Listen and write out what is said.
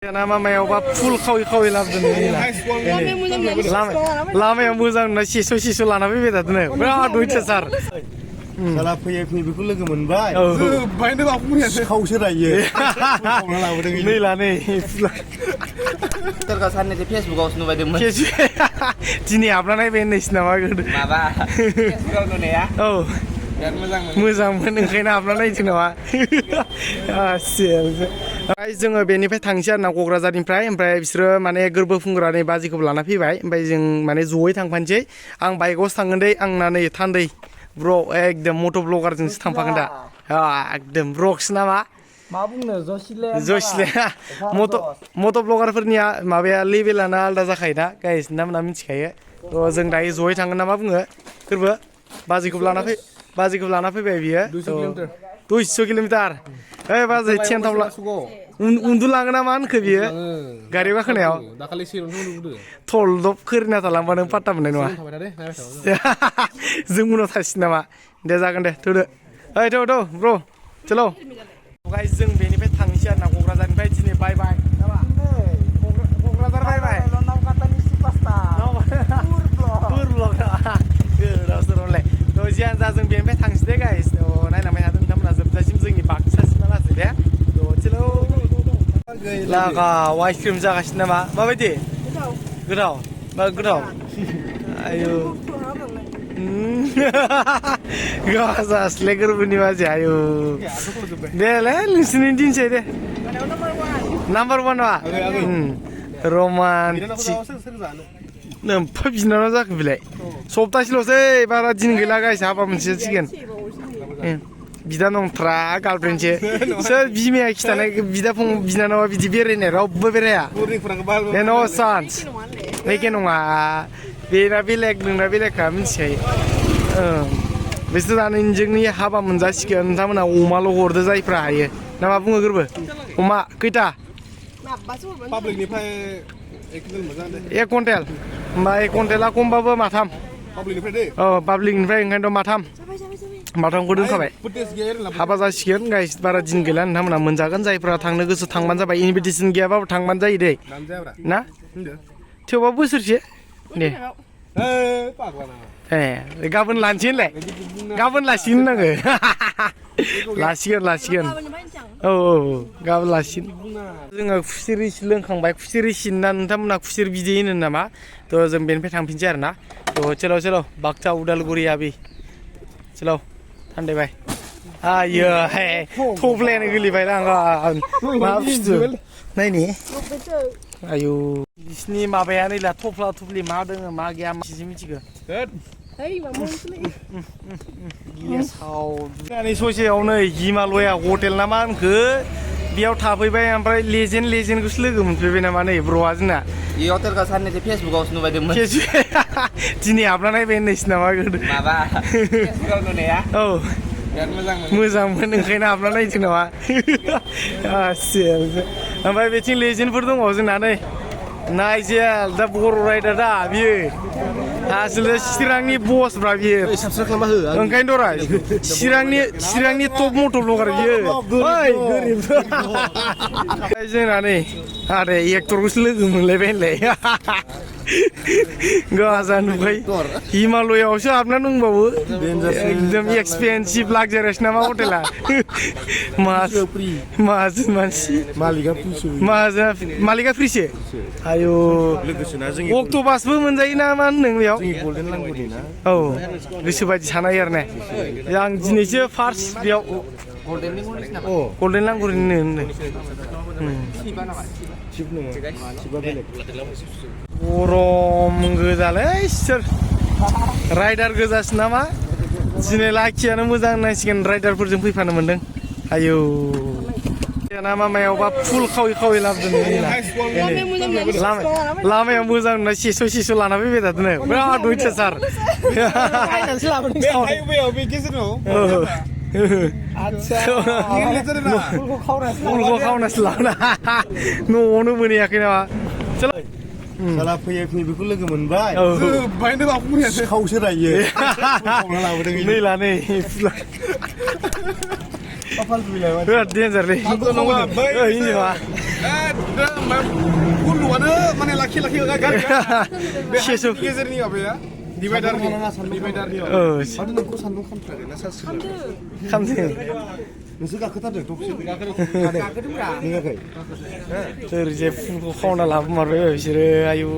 ना मामायावबा फुल खावै खावै लाबोदों लामायाव मोजां ना सिस' लाना फैबाय थादों बिराद अयथासार साला फैयै फैयै बेखौ लोगो मोनबाय खावसो रायो नै लानै सोरखौ साननैसो फेसबुकावसो नुबायदोंमोन दिनै हाबना नायबाय होननायसो नामा गोदो माबा फेसबुकाव नुनाया औ बिराद मोजांमोन ओंखायनो हाबना नायनोसै नामा ओमफ्राय जोङो बेनिफ्राय थांसै आरो ना क'क्राझारनिफ्राय ओमफ्राय बिसोरो माने गोरबो फुंग्रानि बाजिखौबो लाना फैबाय ओमफ्राय जों माने जयै थांफानोसै आं बाइकआवसो थांगोन दै आंना नै थान्दै ब्र एकदम मट' ब्लगारजोंसो थांफागोन दा एकदम ब्रक्स नामा मा बुंनो जसिलाया मट' ब्लगारफोरनिया माबाया लेभेलानो आलादा जाखायोना गाइस नोंथांमोना मिथिखायो थ' जों दायो जयै थांगोन ना मा बुङो गोरबो बाजिखौ लाना फैबाय बियो 200 किल'मिटार ओइ बाजै टेन्टआव उन्दुलाङो ना मा होनखो बियो गारियाव गाखोनायाव थलदब खोरिना थालांबा नों पात्ता मोननाय नङा जों उनाव थासिगोन नामा दे जागोन दे थौदो ओइ थौ ब्र चलो गाइस जों बेनिफ्राय थांसै आरो ना क'क्राझारनिफ्राय दिनै बाय क'क्राझार बाय जियानो जा जों बेनिफ्राय थांसै दे गाइस नायलांबाय थादों नोंथांमोना जोबजासिम जोंनि बाक्सासिम लासै दे चलो लागाव आइसक्रिम जागासिनो नामा माबायदि गोथाव आयु गाजासले गोरबोनि मानसि आयु देलै नोंसिनि दिनसै दे नाम्बार वान वा रमान्टिक नोम्फा बिनानाव जाखो बिलाय सप्तासेल'सै बारा दिन गैला गाइस हाबा मोनसे सिगोन बिदा नंथ्रा गार्लफ्रेन्डसो सोर बिमाया खिथानाय बिदा बिनानावा बिदि बेरायनाय रावबो बेराया नो चान्स एखे नङा बेना बेलेग नोंना बेलेगखा मिथिखायो बिसोर दानि हाबा मोनजासिगोन नोंथांमोना अमाल' हरदो जायफ्रा हायो ना मा बुङो गोरबो अमा खैथा एक कुन्टेल होमबा एक कुन्टेला खमबाबो माथाम पाब्लिकनिफ्राय ओंखायनोथ' माथामखौ दोनखाबाय हाबा जासिगोन गाइस बारा दिन गैला नोंथांमोना मोनजागोन जायफ्रा थांनो गोसो थांबानो जाबाय इनभिटेसन गैयाबाबो थांबानो जायो दे ना थेवबाबो बोसोरसे दे ए गाबोन लानोसै होनलाय गाबोन लासिगोन नाङो लासिगोन औ गाबोन लासिगोन जोङो खुसेर रोसि लोंखांबाय खुसेर रोसि ना नोंथांमोना खुसेर बिदै होनो नामा थ' जों बेनिफ्राय थांफिनसै आरो ना थ' चलो बाक्सा उदालगुरि आबि चलो थान्दै बाय आयो थफ्लायानो गोलैबाय आं मा बुस्थु नायनि आयु बिसिनि माबाया नैला थफ्ला थफ्लि मा दङ मा गैया मानसिसो मिथिगौ ससेयावनो हिमालया हटेल ना मा होनखो बेयाव थाफैबाय ओमफ्राय लेजेन्डखौसो लोगो मोनफैबाय नामा नै ब्र'आ जोंना बे हटेलखौ साननैसो फेसबुकावसो नुबायदोंमोन दिनै हाबना नायबाय होननायसो नामा गोदो माबा फेसबुकाव नुनाया औ बिराद मोजांमोन ओंखायनो हाबना नायनोसै नामा ओमफ्राय बेथिं लेजेन्डफोर दङ जोंना नै नायजेल दा बर' राइडार दा बियो आसलथे चिरांनि बसब्रा बियो ओंखायनोथ' रा चिरांनि टप मट' ब्लगार बियो जोंना नै आरे एक्टरखौसो लोगो मोनलायबाय होनलाय गाजा नुबाय हिमालयावसो हाबना दंबावो एकदम एक्सपेन्सिभ लाक्जारियास नामा हटेला माहाजोन मानसि मालिका फ्रिसो आयु अक्ट'पासबो मोनजायो ना मा होनदों बेयाव औ गोसोबायदि सानाय आरो ने आं दिनैसो फार्स्ट बेयाव गल्डेन लांगुरिनो होनदों गरम गोजालै सोर राइडार गोजासो नामा दिनै लाखियानो मोजां होननांसिगोन राइडारफोरजों फैफानो मोनदों आयौ ना मामायावबा फुल खावै लाबोदों लामायाव मोजां ना सिस' लाना फैबाय थादों बिराद अयथासार फुलखौ खावनासो लाबोना न'आवनो मोनहैयाखै नामा साला फैयै फैयै बेखौ लोगो मोनबाय खावसो रायो नै लानै बिराद डेन्जारलै दा गुलुआनो माने लाखि गारि बे सेसौ गेजेरनि माबाया डिभाइडारनि औ माथो नोंखौ सान्दुं खामथारो ना सार्स खामदों नोंसोर गाखोथारदों टपसिम गाखोदोंब्रा ओरैजाय फुलखौ खावना लाबोमारबाय बिसोरो आयु